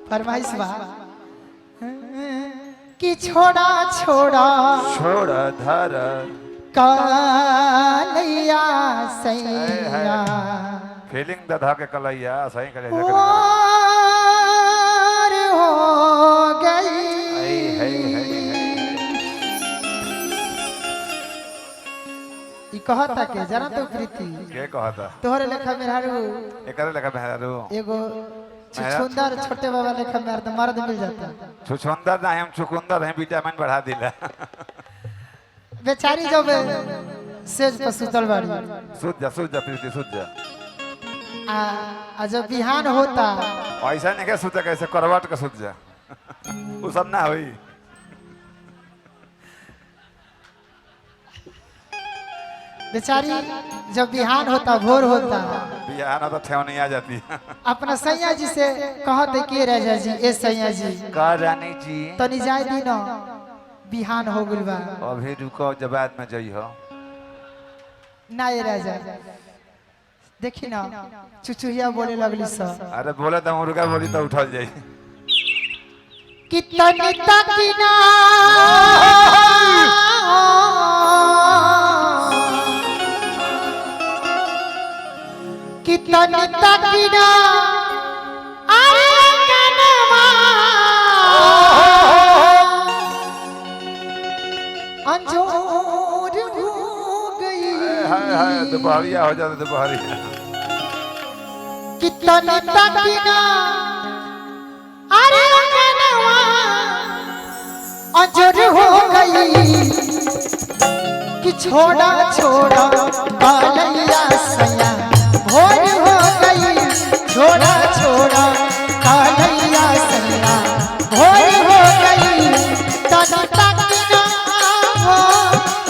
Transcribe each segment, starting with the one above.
फरमाइश बा कि छोड़ा छोड़ा छोड़ा धारा कलैया सैया फीलिंग दधा के कलैया सही करे वार हो गई ई कहता के जरा तो प्रीति के कहता तोहरे लेखा मेहरारू एकरे लेखा मेहरारू एगो छुछुंदर छोटे बाबा लेखा मेहर तो मर्द मिल जाता छुछुंदर ना हम चुकुंदर हैं विटामिन बढ़ा दिला बेचारी जब सेज पर सुतल बाड़ी सूझ जा प्रीति सूझ जा आ जब बिहान होता ऐसा नहीं के सूझ कैसे करवट के सूझ जा वो सब ना होई बेचारी जब बिहान होता भोर होता बिहान तो ठेवनी आ जाती है अपना सैया जी से कहते के राजा जी ए सैया जी का रानी जी तनी जाय दी न बिहान हो गइल बा अभी रुको जब बाद में जइहो ना ए राजा देखी ना चुचुहिया बोले लगली स अरे बोले तो मुर्गा बोली तो उठल जाई कितनी तकिना कितनी तकिना अरे कनवा अंजोर हो गई हाय दोपहरिया हो जाता दोपहरिया कितनी तकिना अरे कनवा अंजोर हो गई कि छोड़ा छोड़ा बालैया सैया भोर हो गई छोड़ा छोड़ा कालैया सैया भोर हो गई तन तकिना हो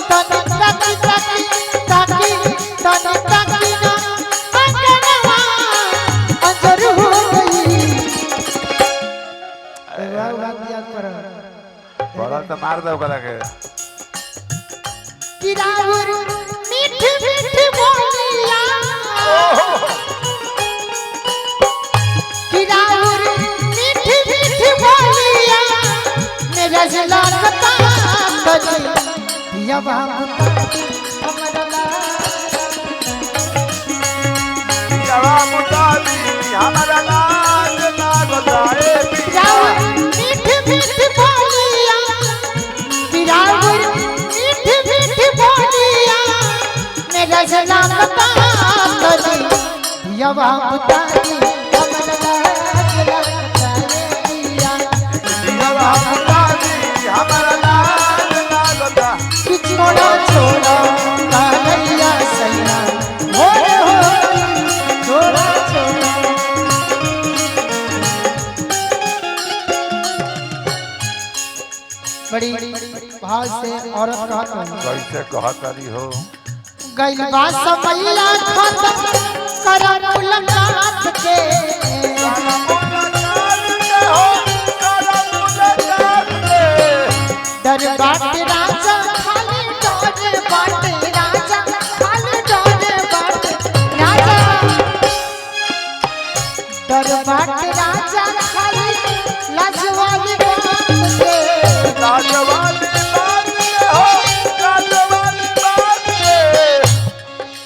तन तकी तकी तकी तन तकिना अंगनवा अंजर हो गई वाह वाह दिया पर बड़ा तो मार दो करा के किराउर मीठ मीठ बोलिया किराउर मीठ मीठ बोलिया मेरा जला कता कजी दिया बाबू जवाब उतारी हमारा लाज ना बताए किराउर मीठ मीठ बोलिया किराउर मीठ मीठ बोलिया मेरा जला कता कजी दिया बाबू तारी छोड़ा छोड़ा कालैया सैया भोर हो छोड़ा छोड़ा बड़ी भाव से औरत कैसे कहतरी हो गइल बा समैया खत्म कर मुलाकात के डर बाटे राजा खाली डर बाटे राजा खाली डर बाटे राजा डर बाटे राजा खाली लाजवाली बात से लाजवाली बात हो लाजवाली बात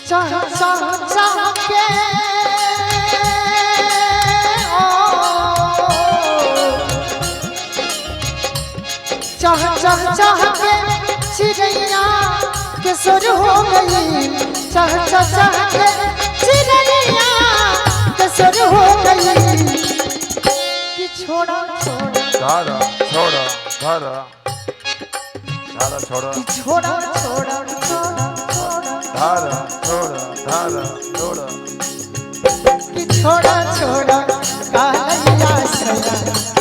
चाह चाह चाह के चाह चाह चाह के चिड़ैया के सुर हो गई चाह चाह चाह के चिड़ैया के सुर हो गई कि छोड़ा छोड़ा धारा छोड़ा धारा धारा छोड़ा कि छोड़ा छोड़ा छोड़ा छोड़ा धारा छोड़ा धारा छोड़ा कि छोड़ा छोड़ा कालैया सैया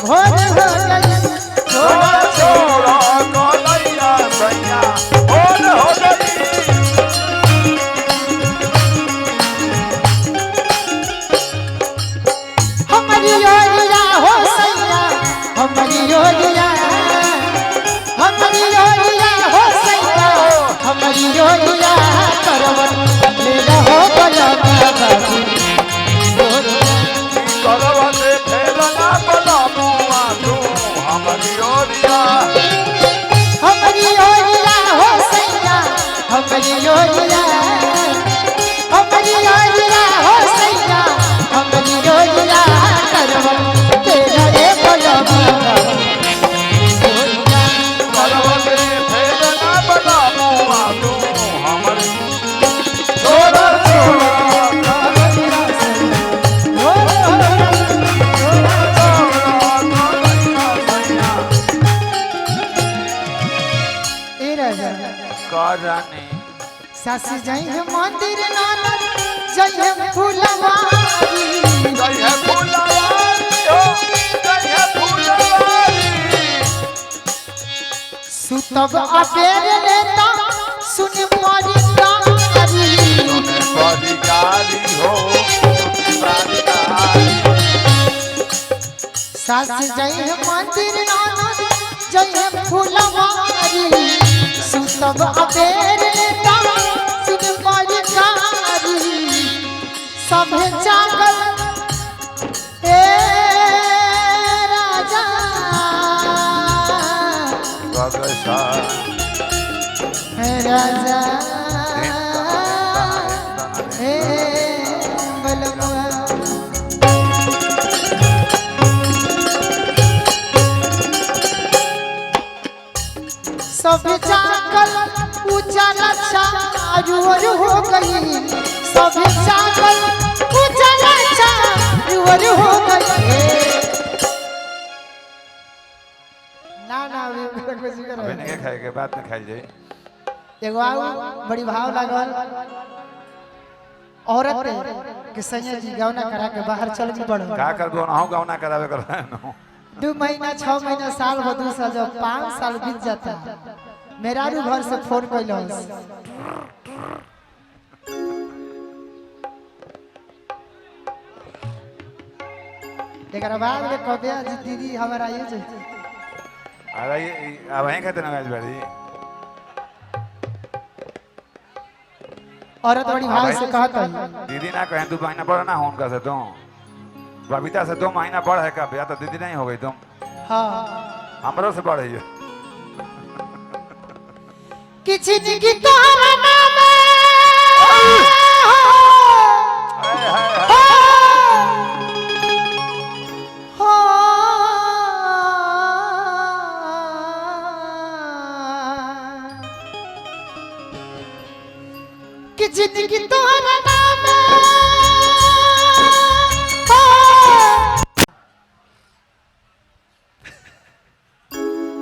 भोर हो गई छोड़ा छोड़ा कालैया सैया भोर हो गई हमारी योगिया हो सैया हमारी योगिया हमारी योगिया हो सैया हमारी योगिया करवट ले रहो बला बाबू करवट फेरना बला बानी सासी जाई है मंदिर ननद जाई है फुलवारी जय है फुलवारी हो जय है फुलवारी सुतब अबेर लेता सुन मोरी कारी सुने परिकारी हो परिकारी सासी जाई है मंदिर ननद जाई है फुलवारी सुतब अबेर लेता सुन मोरी कारी सभे जागल ए राजा गगसा राजा हे बलवा सब जागल उजाला चारू ओर हो गई सब जागल उजाला चारू ओर हो गई ना ना अभी कुछ कर अबे नहीं खाए के बाद में खाई जाई एगो आऊ बड़ी भाव लागल औरत के सैया जी गौना करा के बाहर चल गई बड़ का कर दो ना गौना करावे कर नो 2 महीना 6 महीना साल हो 2 साल जब 5 साल बीत जाता मेरा रू घर से फोन कैलस एकरा बाद में कहबे जी दीदी हमारा ये जे अरे अब वहीं खाते ना बड़ी औरत बड़ी भाव से कहत है दीदी ना कहें 2 महीना बड़ा ना हो उनका से तुम बबीता से 2 महीना बड़ है का या तो दीदी नहीं हो गई तुम हां हमरो से बड़ है किछि की तोहरा